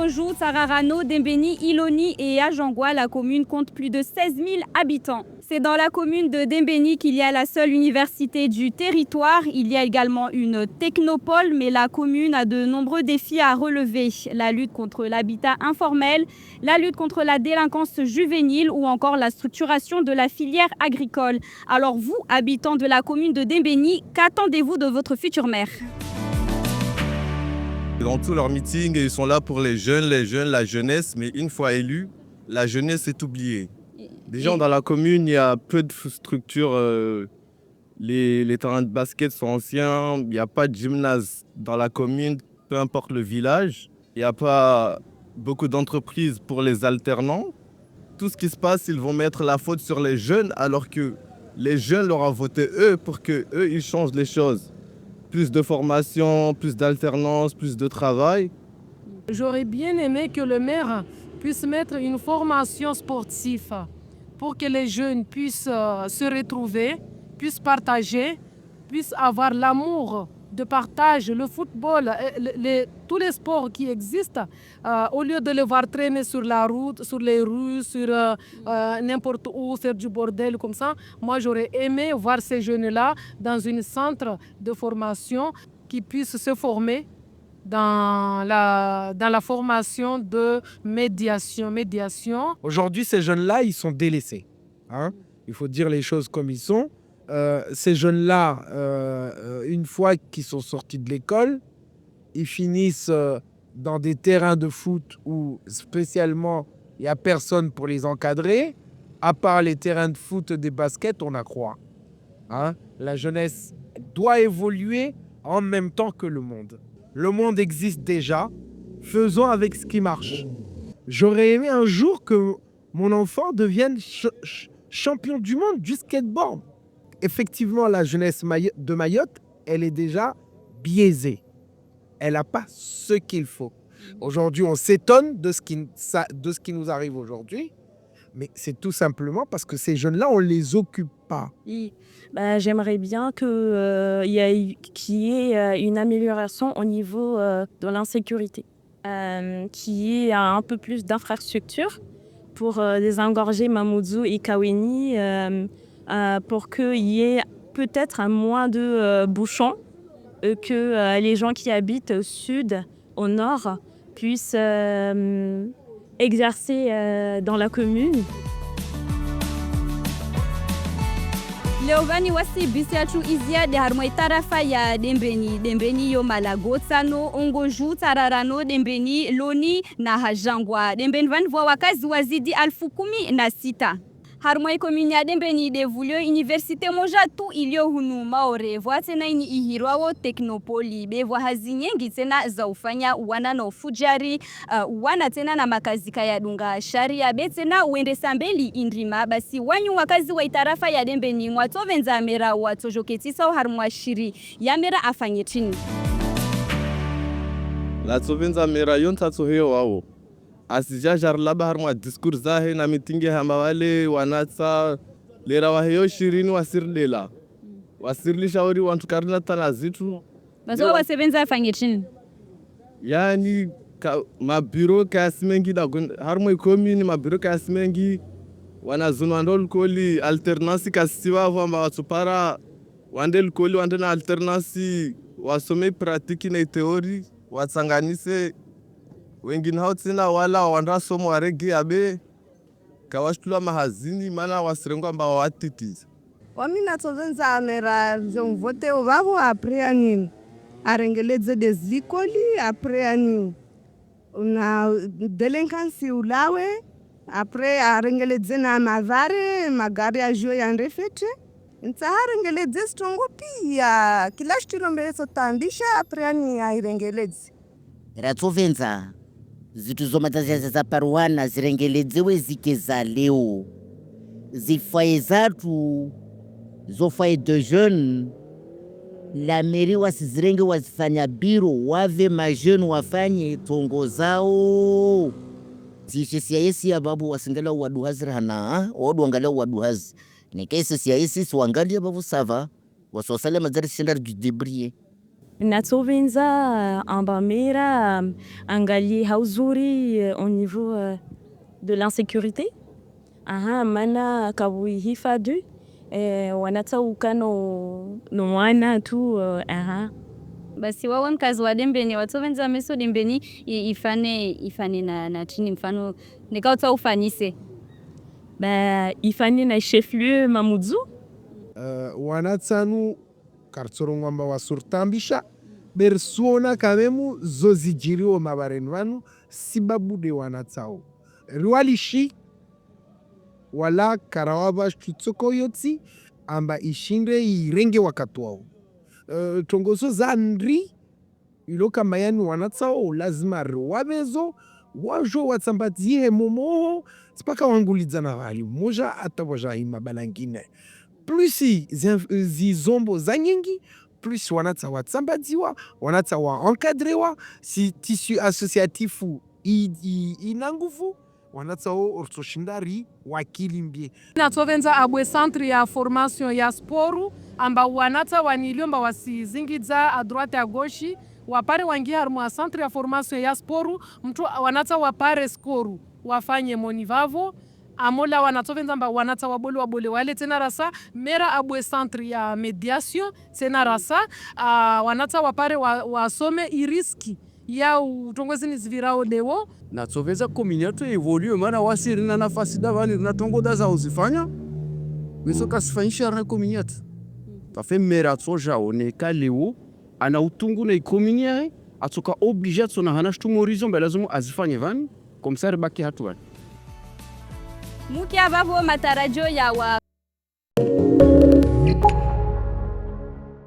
Oju, Sararano, Dembeni, Iloni et Ajangwa, la commune compte plus de 16 000 habitants. C'est dans la commune de Dembeni qu'il y a la seule université du territoire. Il y a également une technopole, mais la commune a de nombreux défis à relever. La lutte contre l'habitat informel, la lutte contre la délinquance juvénile ou encore la structuration de la filière agricole. Alors vous, habitants de la commune de Dembeni, qu'attendez-vous de votre futur maire ? Dans tous leurs meetings, ils sont là pour les jeunes, la jeunesse, mais une fois élus, la jeunesse est oubliée. Déjà, dans la commune, il y a peu de structures. Les terrains de basket sont anciens, il n'y a pas de gymnase dans la commune, peu importe le village. Il n'y a pas beaucoup d'entreprises pour les alternants. Tout ce qui se passe, ils vont mettre la faute sur les jeunes, alors que les jeunes leur ont voté eux pour qu'eux, ils changent les choses. Plus de formation, plus d'alternance, plus de travail. J'aurais bien aimé que le maire puisse mettre une formation sportive pour que les jeunes puissent se retrouver, puissent partager, puissent avoir l'amour de partage, le football, tous les sports qui existent, au lieu de les voir traîner sur la route, sur les rues, sur n'importe où, faire du bordel comme ça. Moi, j'aurais aimé voir ces jeunes-là dans un centre de formation qui puissent se former dans la formation de médiation. Aujourd'hui, ces jeunes-là, ils sont délaissés. Il faut dire les choses comme ils sont. Ces jeunes-là, une fois qu'ils sont sortis de l'école, ils finissent dans des terrains de foot où spécialement il n'y a personne pour les encadrer. À part les terrains de foot des baskets, on a quoi ? La jeunesse doit évoluer en même temps que le monde. Le monde existe déjà, faisons avec ce qui marche. J'aurais aimé un jour que mon enfant devienne champion du monde du skateboard. Effectivement, la jeunesse de Mayotte, elle est déjà biaisée. Elle n'a pas ce qu'il faut. Aujourd'hui, on s'étonne de ce qui nous arrive aujourd'hui, mais c'est tout simplement parce que ces jeunes-là, on ne les occupe pas. Oui. J'aimerais bien qu'il y ait une amélioration au niveau de l'insécurité, qu'il y ait un peu plus d'infrastructures pour désengorger Mamoudzou et Kaweni, pour qu'il y ait peut-être moins de bouchons, que les gens qui habitent au sud, au nord, puissent exercer dans la commune. Leovani wasi bisiatu izia de harmoi tarafa ya Dembeni yo Malagotsano, Ongoju, Tararano, Dembeni, Loni na Hajangwa. Dembeni vanvua wakazi wazidi 16,000. Harmoi komuni ya Dembeni devulio universite moja tu ilio hunu maore vwa tena ini ihirwa wo teknopoli bevwa hazi nyengi tena za ufanya wana na ufujari wana tena na makazika ya dunga sharia betena uende sambeli indrima basi wanyu wakazi wa itarafa ya Dembeni mwatovenza mera watojoketisa o harmwa shiri ya mera afanye chini La tovenza mera yonta toheo wao. Asija jarlaba harmwa discours zahe na mitingi hamba wale wanatsa lera waheyo shirini wasirlela. Wasirli shauri wantukarina tanazitu. basi wasevenza afanye chini Yani mabiro kasimengi da harmwa commune mabiro kasimengi wanazunu wandol koli alternansi kasiwa vamba watupara wandel koli wandena alternansi wasome praktiki na teori watsanganise wengine hao tena wala wanda somo waregi abe kawashtula mahazini mana wasirengo ambao watitiza wamina tovenza amera jomvote ovavo apre anini arengeledze dezikoli apre anini una delinquency ulawe apre arengeledze na mavare magari ajo yandrefete nta arengeledze stongo pia kila shtirombe sotambisha apre anini airengeledze ratsovenza zitu zomatazia paruana zirengeledziwe zike za leo zifaye zatu zofaye de jeunes la mairie wasizirenge wazifanya biro wave majeune wafanye tongo zao zishe yesi ya babu wasingala waduhazirana wadwangala waduhazi ni kesi siyaisi swangalia babu sava wasosale mazari sindar du débris natsovenza ambamera angalie hauzuri au niveau de l'insécurité. Mana kabuihifadhi wanatauka no mwana tu. Basi wawe mkazi wa dembeni watsovenza meso dembeni ifane na chini mfano nikauta ufanise ifane na chef-lieu Mamoudzou. Wanatsanu kartsorongwamba wasurtambisha bersuona kamemu zozijiriwo mabarenu vanu sibabude wanatsao riwalishi wala karawaba shtutsoko yotsi amba ishinde irenge wakati wao. Tongozo za ndri iloka mayani wanatsao lazima riwabezo wajo watsambadzihe momoho spaka wangulidza na vali moja atawaja ima balangine plus zizombo za nyingi plus wanatsa watsambadziwa wanatsa wa encadrewa si tissu associatifu ina nguvu wanatsawo ortsoshindari wakilimbie natsovenza abwe centre ya formation ya sporu amba wanatsa waniliomba wasizingidza a droite à gauche wapare wangia harmu centre ya formation ya sporu mtu wanatsa wapare skoru wafanye monivavo amola wanatsovenza mba wanatsa wabole wale tena rasa mera abwe centre ya mediation tena rasa wanatsa wapare wasome iriski ya utongozini zivirao lewo natsoveza komini yato evolue mana wasiri na nafasi davani na tongoda za uzifanya wiso kasifanyisha na komini yato tafe mera tsoja oneka lewo ana utungu na komini yae atsoka obligé tsona hana shtu morizo mbelazumu azifanye vani komsari baki hatu vani mukia vavo matarajo ya wa